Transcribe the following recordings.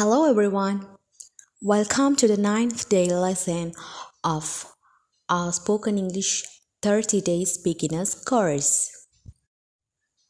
Hello everyone. Welcome to the 9th day lesson of our Spoken English 30 Days Beginners course.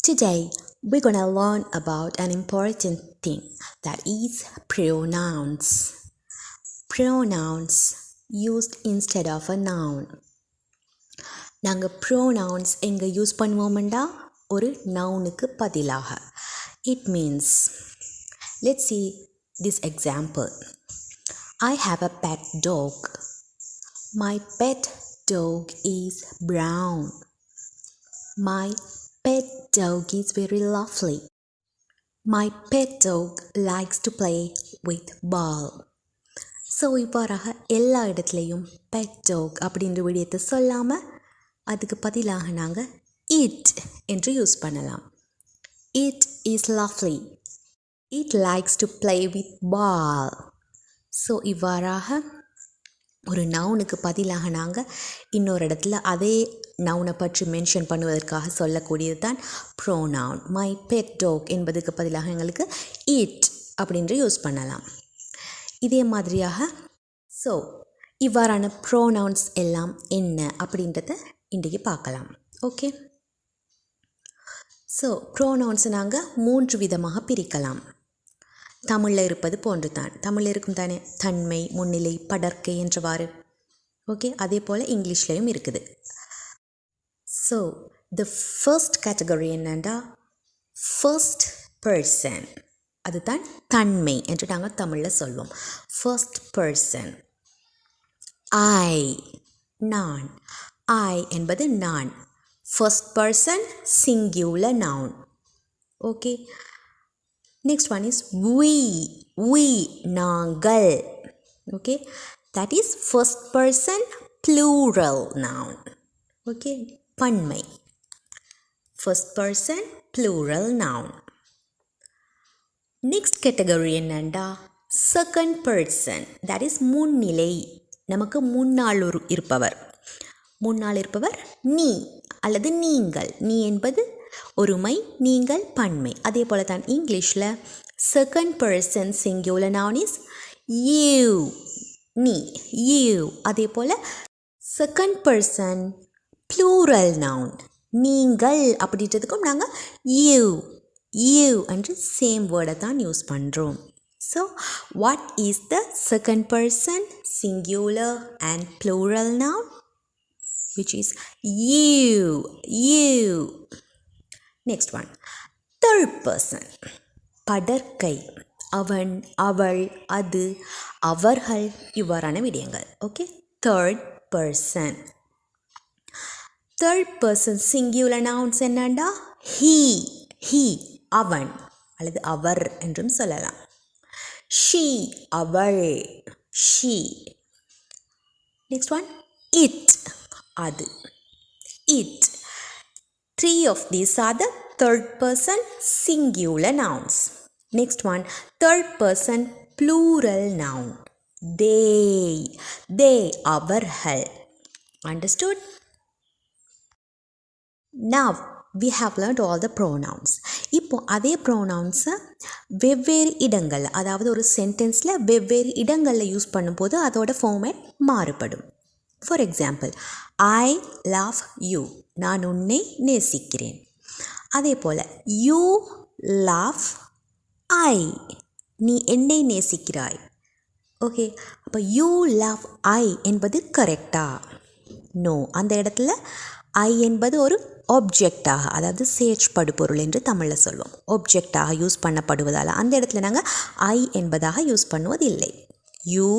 Today we're going to learn about an important thing, that is pronouns. Pronouns used instead of a noun. நாங்கள் pronouns எங்கே use பண்ணுவோம்டா ஒரு நவுனுக்கு பதிலாக. It means, let's see this example. I have a pet dog. My pet dog is brown. My pet dog is very lovely. My pet dog likes to play with ball. So இவ்வாறாக எல்லா இடத்துலையும் pet dog அப்படின்ற விடயத்தை சொல்லாமல் அதுக்கு பதிலாக நாங்கள் it என்று யூஸ் பண்ணலாம். It is lovely. It likes to play with ball. So இவ்வாறாக ஒரு நவுனுக்கு பதிலாக நாங்கள் இன்னொரு இடத்துல அதே நவுனை பற்றி மென்ஷன் பண்ணுவதற்காக சொல்லக்கூடியது தான் ப்ரோனவுன். மை பெட் டாக் என்பதுக்கு பதிலாக எங்களுக்கு இட் அப்படின்று யூஸ் பண்ணலாம். இதே மாதிரியாக ஸோ இவ்வாறான ப்ரோனவுன்ஸ் எல்லாம் என்ன அப்படின்றத இன்றைக்கு பார்க்கலாம். ஓகே, ஸோ ப்ரோனவுன்ஸை நாங்கள் 3 விதமாக பிரிக்கலாம். தமிழில் இருப்பது போன்று தான். தமிழில் இருக்கும் தானே தன்மை, முன்னிலை, படர்க்கை என்றவாறு. ஓகே, அதே போல் இங்கிலீஷ்லேயும் இருக்குது. ஸோ த ஃபர்ஸ்ட் கேட்டகரி என்னென்னா ஃபர்ஸ்ட் பர்சன், அதுதான் தன்மை என்று நாங்கள் தமிழில் சொல்வோம். First person. ஐ, நான். ஐ என்பது நான். First person singular noun. Okay, next one is we நாங்கள். okay, that is first person plural noun. okay, பன்மை, first person plural noun. next category என்னண்டா second person, that is முன்னிலை, நமக்கு முன்னால் இருப்பவர். முன்னால் இருப்பவர் நீ அல்லது நீங்கள். நீ என்பது ஒருமை, நீங்கள் பன்மை. அதே போல தான் இங்கிலீஷில் second person singular noun is you, நீ, யூ. அதே போல் செகண்ட் பர்சன் ப்ளூரல் நவுன் நீங்கள் அப்படின்றதுக்கும் நாங்கள் யூ, யூ என்று சேம் வேர்டை தான் யூஸ் பண்ணுறோம். So what is the second person singular and plural noun? which is you, you. next one, third person, படர்க்கை, அவன், அவள், அது, அவர்கள், இவ்வாறான விடயங்கள். Okay, third person. Third person singular nouns என்னண்டா he, he அவன் அல்லது அவர் என்றும் சொல்லலாம். she அவள், she. next one, it அது, it. 3 of these are the third person singular nouns. next one, third person plural noun. they, they அவர்கள். understood? now we have learned all the pronouns. இப்போ அதே ப்ரோனவுன்ஸை வெவ்வேறு இடங்கள், அதாவது ஒரு சென்டென்ஸில் வெவ்வேறு இடங்களில் யூஸ் பண்ணும்போது அதோட ஃபார்மேட் மாறுபடும். For example, I love you, நான் உன்னை நேசிக்கிறேன். அதே போல் யூ லவ் ஐ, நீ என்னை நேசிக்கிறாய். ஓகே, அப்போ யூ லவ் ஐ என்பது கரெக்டா? நோ. அந்த இடத்துல ஐ என்பது ஒரு ஆப்ஜெக்டாக, அதாவது செயற்படுபொருள் என்று தமிழில் சொல்வோம். ஆப்ஜெக்டாக யூஸ் பண்ணப்படுவதால் அந்த இடத்துல நாங்கள் ஐ என்பதாக யூஸ் பண்ணுவதில்லை. யூ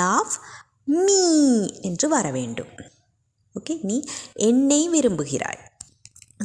லவ் மீ என்று வர வேண்டும். ஓகே, நீ என்னை விரும்புகிறாய்.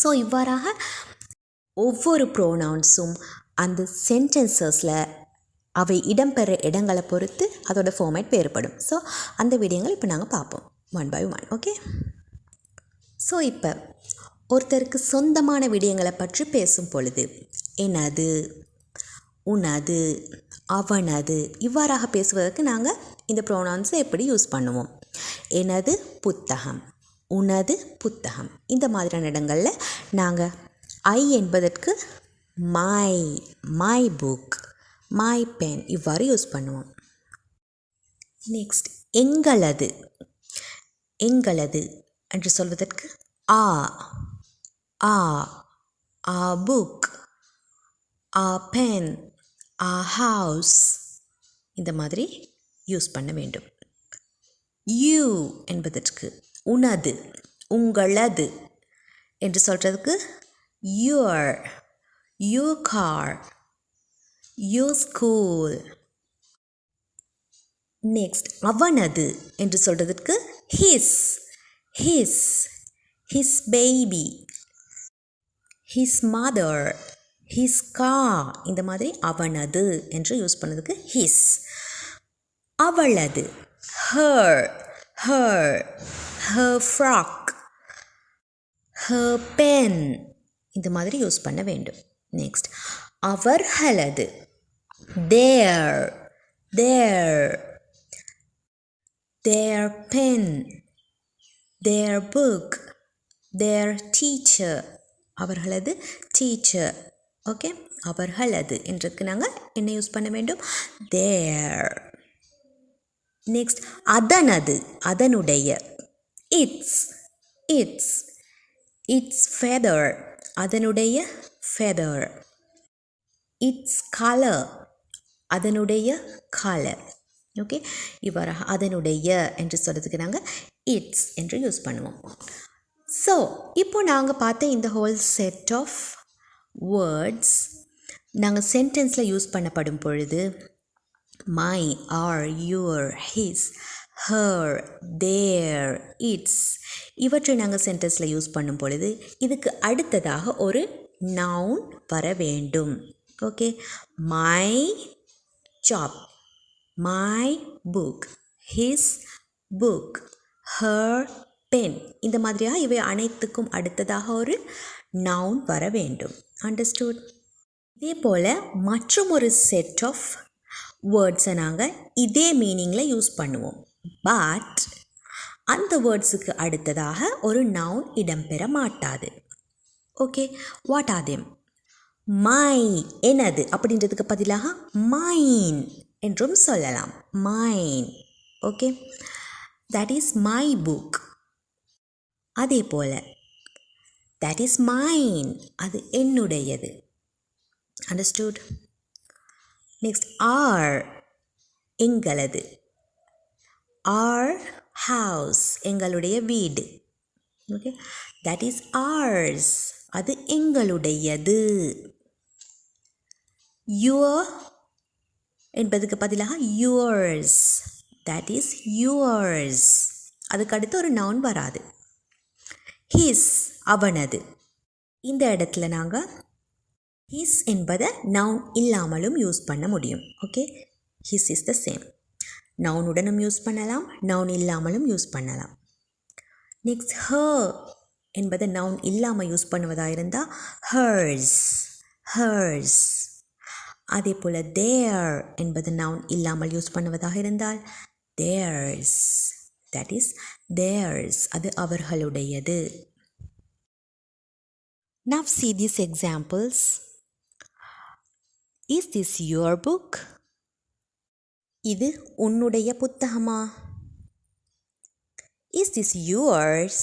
ஸோ இவ்வாறாக ஒவ்வொரு ப்ரோனவுன்ஸும் அந்த சென்டென்சஸில் அவை இடம்பெற இடங்களை பொறுத்து அதோட ஃபார்மேட் வேறுபடும். ஸோ அந்த விடயங்கள் இப்போ நாங்கள் பார்ப்போம் one by one. Okay, so இப்போ ஒருத்தருக்கு சொந்தமான விடயங்களை பற்றி பேசும் பொழுது எனது, உனது, அவனது இவ்வாறாக பேசுவதற்கு நாங்கள் இந்த ப்ரோனவுன்ஸை எப்படி யூஸ் பண்ணுவோம்? எனது புத்தகம், உனது புத்தகம், இந்த மாதிரியான இடங்களில் நாங்கள் ஐ என்பதற்கு my, my book, my pen இவ்வாறு யூஸ் பண்ணுவோம். நெக்ஸ்ட் எங்களது. எங்களது என்று சொல்வதற்கு our our our book our pen our house இந்த மாதிரி யூஸ் பண்ண வேண்டும். யூ என்பதற்கு உனது உங்களது என்று சொல்கிறதுக்கு your your car your school. Next அவனது என்று சொல்கிறதுக்கு his his his baby his mother his car இந்த மாதிரி அவனது என்று யூஸ் பண்ணதுக்கு ஹிஸ். அவளது her her her frock her pen இந்த மாதிரி யூஸ் பண்ண வேண்டும். நெக்ஸ்ட் அவர்களது their their their pen their book their teacher அவர்களது டீச்சர். ஓகே, அவர்களது என்றதுக்கு நாங்கள் என்ன யூஸ் பண்ண வேண்டும்? தேர். நெக்ஸ்ட் அதனது அதனுடைய இட்ஸ் இட்ஸ் இட்ஸ் ஃபெதர் அதனுடைய ஃபெதர். இட்ஸ் கலர் அதனுடைய கலர். ஓகே, இவ்வாறு அதனுடைய என்று சொல்கிறதுக்கு நாங்கள் இட்ஸ் என்று யூஸ் பண்ணுவோம். ஸோ இப்போ நாங்கள் பார்த்த இந்த ஹோல் செட் ஆஃப் வேர்ட்ஸ் நாங்கள் சென்டென்ஸில் யூஸ் பண்ணப்படும் பொழுது my or your his her their its இவற்றை நாங்கள் சென்டென்ஸில் யூஸ் பண்ணும் பொழுது இதுக்கு அடுத்ததாக ஒரு நவுன் வர வேண்டும். Okay, my job my book his book her pen இந்த மாதிரியாக இவை அனைத்துக்கும் அடுத்ததாக ஒரு நவுன் வர வேண்டும். அண்டர்ஸ்டூட்? இதே போல் மற்றும் ஒரு செட் ஆஃப் வேர்ட்ஸை நாங்கள் இதே மீனிங்கில் யூஸ் பண்ணுவோம். பட் அந்த வேர்ட்ஸுக்கு அடுத்ததாக ஒரு நவுன் இடம்பெற மாட்டாது. Okay, what are them? My எனது அப்படின்றதுக்கு பதிலாக மைன் என்றும் சொல்லலாம். Mine. Okay, that is my book. அதே போல் தட் இஸ் மைன் அது என்னுடையது. அண்டர்ஸ்டூட்? நெக்ஸ்ட் ஆர் எங்களது ஆர் ஹவுஸ் எங்களுடைய வீடு. ஓகே, தட் இஸ் ஆர்ஸ் அது எங்களுடையது. யுவர் என்பதுக்கு பதிலாக யுவர்ஸ் தட் இஸ் யுவர்ஸ் அதுக்கு அடுத்து ஒரு நவுன் வராது. ஹிஸ் அவனது. இந்த இடத்துல நாங்கள் ஹிஸ் என்பதை நவுன் இல்லாமலும் யூஸ் பண்ண முடியும். Okay, his is the same. நவுனுடனும் யூஸ் பண்ணலாம், நவுன் இல்லாமலும் யூஸ் பண்ணலாம். நெக்ஸ்ட் ஹர் என்பதை நவுன் இல்லாமல் யூஸ் பண்ணுவதாக இருந்தால் ஹர்ஸ் ஹர்ஸ். அதே போல் தேர் என்பது நவுன் இல்லாமல் யூஸ் பண்ணுவதாக இருந்தால் தேர்ஸ் தட் இஸ் தேர்ஸ் அது அவர்களுடையது. Now see these examples. Is this your book? இது உன்னுடைய புத்தகமா? Is this yours?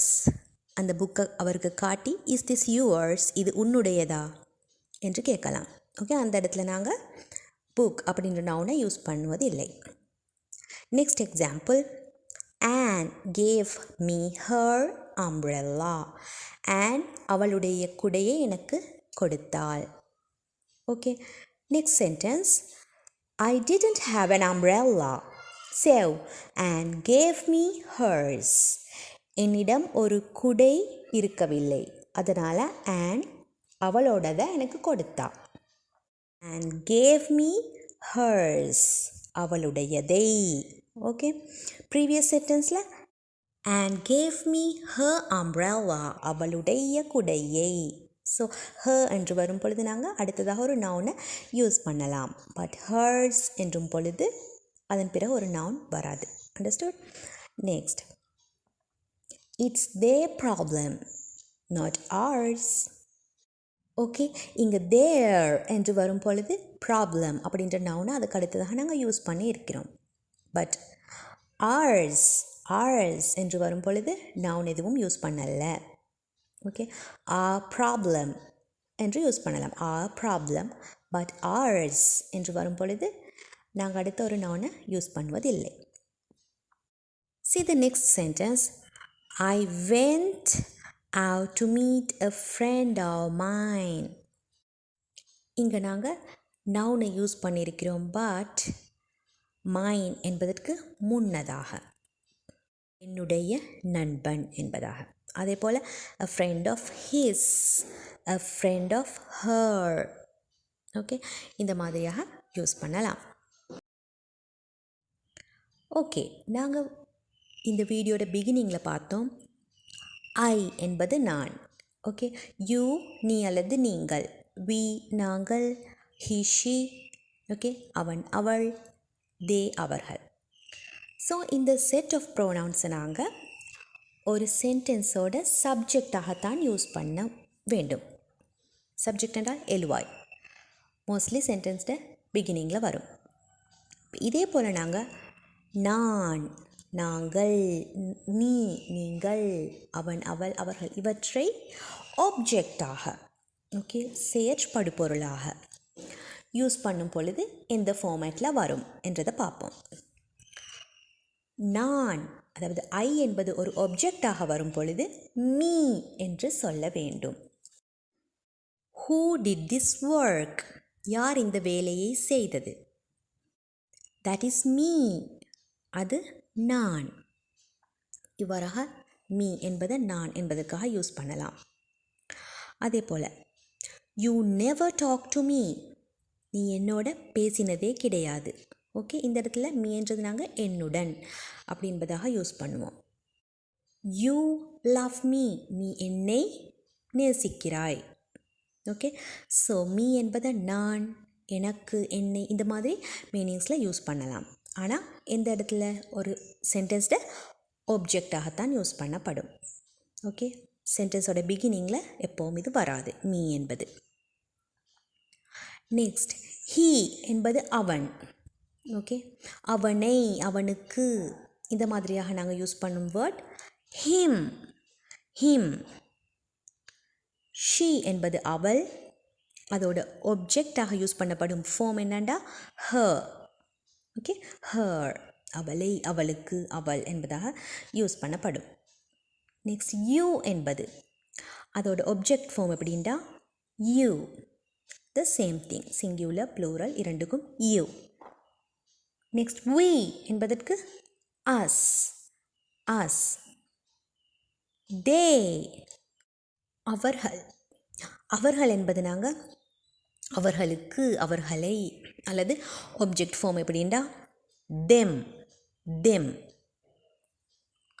அந்த புக்கை அவருக்கு காட்டி இஸ் திஸ் யுவர்ஸ் இது உன்னுடையதா என்று கேட்கலாம். ஓகே, அந்த இடத்துல நாங்கள் புக் அப்படின்ற நவுனை யூஸ் பண்ணுவது இல்லை. Next example, on gave me her umbrella. On அவளுடைய குடையை எனக்கு கொடுத்தாள். Okay, next sentence, I didn't have an umbrella, so Anne gave me hers. என்னிடம் ஒரு குடை இருக்கவில்லை, அதனால் ஆன் அவளோடதை எனக்கு கொடுத்தா. Anne gave me hers அவளுடையதை. ஓகே, ப்ரீவியஸ் சென்டென்ஸில் Anne gave me her umbrella அவளுடைய குடையை. ஸோ ஹர் என்று வரும் பொழுது நாங்கள் அடுத்ததாக ஒரு நவுனை யூஸ் பண்ணலாம். பட் ஹர்ஸ் என்றும் பொழுது அதன் பிறகு ஒரு நவுன் வராது. Understood? Next, it's there problem not ours. Okay, இங்கே தேர் என்று வரும் பொழுது ப்ராப்ளம் அப்படின்ற நவுனை அதுக்கு அடுத்ததாக நாங்கள் யூஸ் பண்ணி இருக்கிறோம். பட் ஆர்ஸ் ஆர்ஸ் என்று வரும் பொழுது நவுன் எதுவும் யூஸ் பண்ணல. ஓகே, ஆ ப்ராப்ளம் என்று யூஸ் பண்ணலாம். ஆ ப்ராப்ளம். பட் ஆர்ஸ் என்று வரும் பொழுது நாங்கள் அடுத்த ஒரு நவுனை use பண்ணுவதில்லை. See the next sentence. I went out to meet a friend of mine. இங்கே நாங்கள் நவுனை யூஸ் பண்ணியிருக்கிறோம். பட் மைன் என்பதற்கு முன்னதாக என்னுடைய நண்பன் என்பதாக. அதே போல் a friend of his, a friend of her. Okay, இந்த மாதிரியாக யூஸ் பண்ணலாம். ஓகே, நாங்கள் இந்த வீடியோட பிகினிங்கில் பார்த்தோம் ஐ என்பது நான். ஓகே, யூ நீ அல்லது நீங்கள், வி நாங்கள், ஹி ஷி, ஓகே, அவன் அவள், தே அவர்கள். ஸோ இந்த செட் ஆஃப் ப்ரோனவுன்ஸை நாங்கள் ஒரு சென்டென்ஸோட சப்ஜெக்டாகத்தான் யூஸ் பண்ண வேண்டும். சப்ஜெக்ட் என்றால் எழுவாய். மோஸ்ட்லி சென்டென்ஸ்ட பிகினிங்கில் வரும். இதே போல் நாங்கள் நான், நாங்கள், நீ நீங்கள், அவன் அவள் அவர்கள் இவற்றை ஆப்ஜெக்டாக, ஓகே, செயற்படுபொருளாக யூஸ் பண்ணும் பொழுது எந்த ஃபார்மேட்டில் வரும் என்றதை பார்ப்போம். நான், அதாவது ஐ என்பது ஒரு ஆப்ஜெக்டாக வரும் பொழுது மீ என்று சொல்ல வேண்டும். Who did this work? யார் இந்த வேலையை செய்தது? தட் இஸ் மீ, அது நான். இவ்வாறாக மீ என்பதை நான் என்பதற்காக யூஸ் பண்ணலாம். அதே போல் you never talk to me, நீ என்னோட பேசினதே கிடையாது. ஓகே, இந்த இடத்துல மீன்றது நாங்கள் என்னுடன் அப்படி என்பதாக யூஸ் பண்ணுவோம். யூ லவ் மீ, நீ என்னை நேசிக்கிறாய். ஓகே, ஸோ மீ என்பதை நான், எனக்கு, என்னை இந்த மாதிரி மீனிங்ஸில் யூஸ் பண்ணலாம். ஆனால் எந்த இடத்துல ஒரு சென்டென்ஸ்ட ஆப்ஜெக்டாகத்தான் யூஸ் பண்ணப்படும். ஓகே, சென்டென்ஸோட பிகினிங்கில் எப்போவும் இது வராது, மீ என்பது. நெக்ஸ்ட் ஹீ என்பது அவன். ஓகே, அவனை, அவனுக்கு, இந்த மாதிரியாக நாங்கள் யூஸ் பண்ணும் வேர்ட் ஹிம், ஹிம். ஷீ என்பது அவள், அதோட ஒப்ஜெக்டாக யூஸ் பண்ணப்படும் ஃபார்ம் என்னண்டா ஹர். ஓகே, ஹர், அவளை, அவளுக்கு, அவள் என்பதாக யூஸ் பண்ணப்படும். நெக்ஸ்ட் யூ என்பது அதோட ஒப்ஜெக்ட் ஃபார்ம் எப்படின்னா you. The same thing, singular plural இரண்டுக்கும் யூ. நெக்ஸ்ட் we என்பதற்கு us, us. they, அவர்கள், அவர்கள் என்பது நாங்கள் அவர்களுக்கு, அவர்களை, அல்லது ஆப்ஜெக்ட் ஃபார்ம் எப்படின்னா them, them.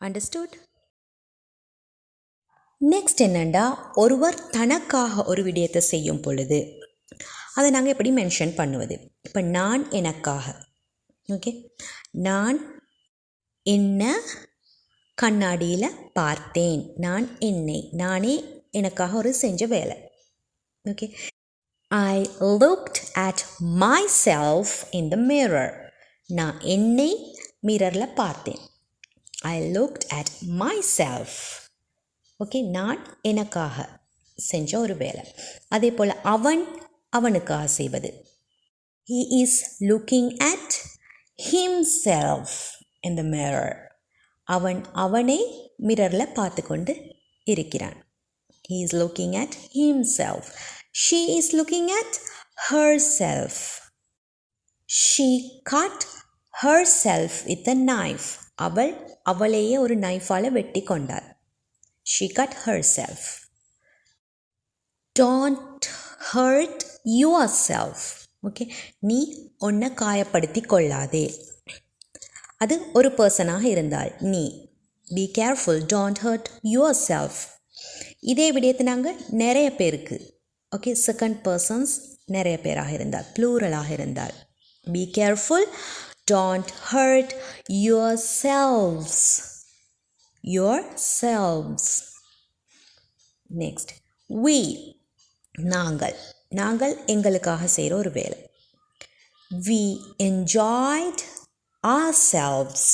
அண்டர்ஸ்டுட்? நெக்ஸ்ட் என்னண்டா, ஒருவர் தனக்காக ஒரு விடயத்தை செய்யும் பொழுது அதை நாங்கள் எப்படி மென்ஷன் பண்ணுவது? இப்போ நான் எனக்காக, ஓகே, நான் என்ன கண்ணாடியில் பார்த்தேன், நான் என்னை, நானே எனக்காக ஒரு செஞ்ச வேலை. Okay, I looked at my self in the mirror, நான் என்னை மிரரில் பார்த்தேன். ஐ looked at my self. Okay, நான் எனக்காக செஞ்ச ஒரு வேலை. அதே போல் அவன் அவனுக்காக செய்வது he is looking at himself in the mirror. அவன் அவனை மிரரில் பார்த்து கொண்டு இருக்கிறான். he is looking at himself. she is looking at herself. she cut herself with a knife. அவள் அவளையே ஒரு நைஃபால் வெட்டி கொண்டாள். she cut herself. don't hurt yourself. Okay, நீ உன்னை காயப்படுத்தி கொள்ளாதே. அது ஒரு பர்சனாக இருந்தால் நீ. Be careful, don't hurt yourself. இதே விடயத்தை நாங்கள் நிறைய பேருக்கு, ஓகே, செகண்ட் பர்சன்ஸ் நிறைய பேராக இருந்தால், ப்ளூரலாக இருந்தால், be careful, don't hurt yourselves, yourselves. Next we, நாங்கள் நாங்கள் எங்களுக்காக செய்கிற ஒரு வேலை. We enjoyed ourselves.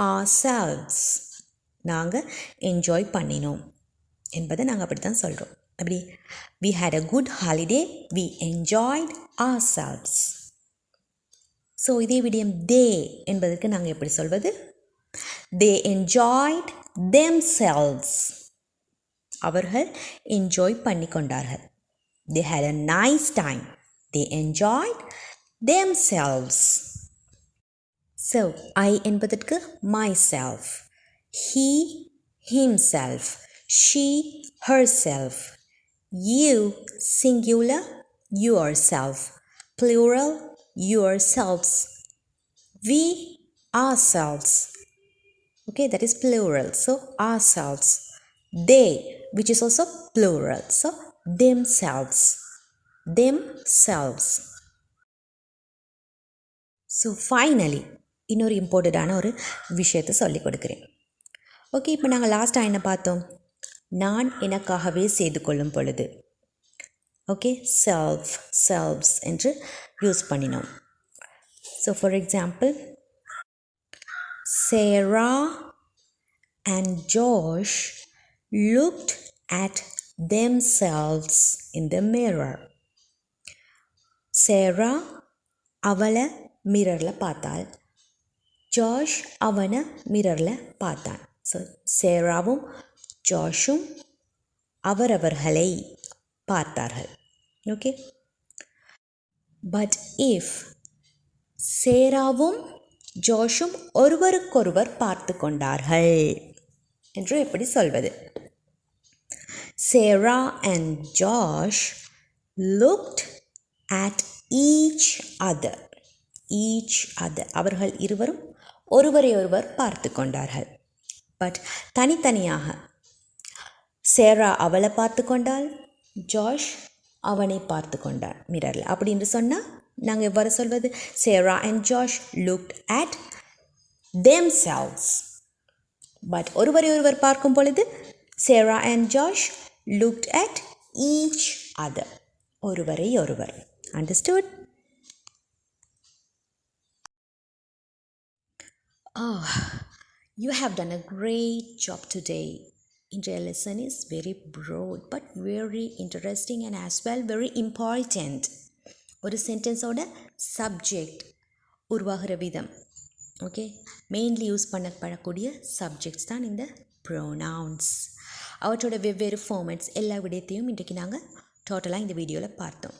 ourselves நாங்கள் என்ஜாய் பண்ணினோம் என்பதை நாங்கள் அப்படி தான் சொல்கிறோம். அப்படி we had a good holiday, we enjoyed ourselves. So இதே விடயம் they என்பதற்கு நாங்கள் எப்படி சொல்வது? they enjoyed themselves. அவர்கள் என்ஜாய் பண்ணி கொண்டார்கள். they had a nice time, they enjoyed themselves. So I என்பதற்கு myself, he himself, she herself, you singular yourself, plural yourselves, we ourselves. Okay, that is plural, so ourselves. They, which is also plural, so themselves. themselves. So finally இன்னொரு இம்பார்ட்டண்ட்டான ஒரு விஷயத்தை சொல்லிக் கொடுக்குறேன். Okay, இப்போ நாங்கள் லாஸ்ட்டாக என்ன பார்த்தோம்? நான் எனக்காகவே செய்து கொள்ளும் பொழுது. ஓகே, செல்ஃப் செல்வ்ஸ் என்று யூஸ் பண்ணினோம். ஸோ ஃபார் எக்ஸாம்பிள், சேரா and Josh looked at themselves in the mirror. சேரா அவளை மிரரில் பார்த்தாள், ஜாஷ் அவனை மிரரில் பார்த்தான். ஸோ சேராவும் ஜாஷும் அவரவர்களை பார்த்தார்கள். ஓகே, பட் இஃப் சேராவும் ஜாஷும் ஒருவருக்கொருவர் பார்த்து கொண்டார்கள் என்று எப்படி சொல்வது? சேரா and Josh looked at each other. each other, அவர்கள் இருவரும் ஒருவரை ஒருவர் பார்த்து கொண்டார்கள். பட் தனித்தனியாக சேரா அவளை பார்த்து கொண்டாள், ஜாஷ் அவனை பார்த்து கொண்டார் மிரரில். அப்படின்னு சொன்னால் நாங்கள் எவ்வாறு சொல்வது? சேரா and Josh looked at themselves. But ஒருவரை ஒருவர் பார்க்கும் பொழுது சேரா and Josh looked at each other. ஒருவரை ஒருவர். Understood? Oh, you have done a great job today. India lesson is very broad but very interesting and as well very important. ஒரு சென்டென்ஸோட subject உருவாகிற விதம், ஓகே, மெயின்லி யூஸ் பண்ணப்படக்கூடிய சப்ஜெக்ட்ஸ் தான் இந்த pronouns. அவற்றோட வெவ்வேறு formats எல்லா விடயத்தையும் இன்றைக்கு நாங்கள் டோட்டலாக இந்த வீடியோவில் பார்த்தோம்.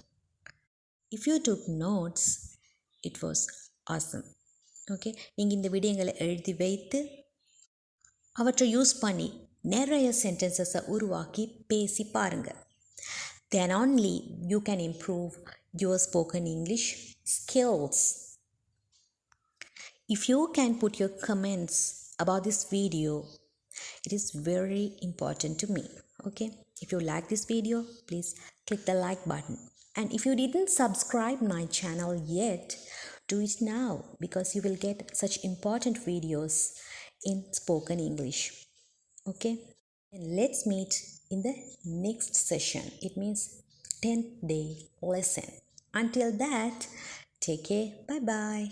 If you took notes, it was awesome. Okay, நீங்கள் இந்த விடயங்களை எழுதி வைத்து அவற்றை யூஸ் பண்ணி நிறைய சென்டென்சஸை உருவாக்கி பேசி பாருங்கள். Then only you can improve your spoken English skills. If you can put your comments about this video, it is very important to me. Okay, if you like this video, please click the like button. And if you didn't subscribe my channel yet, do it now because you will get such important videos in spoken English. Okay, and let's meet in the next session. It means 10th day lesson. Until that, take care. Bye bye.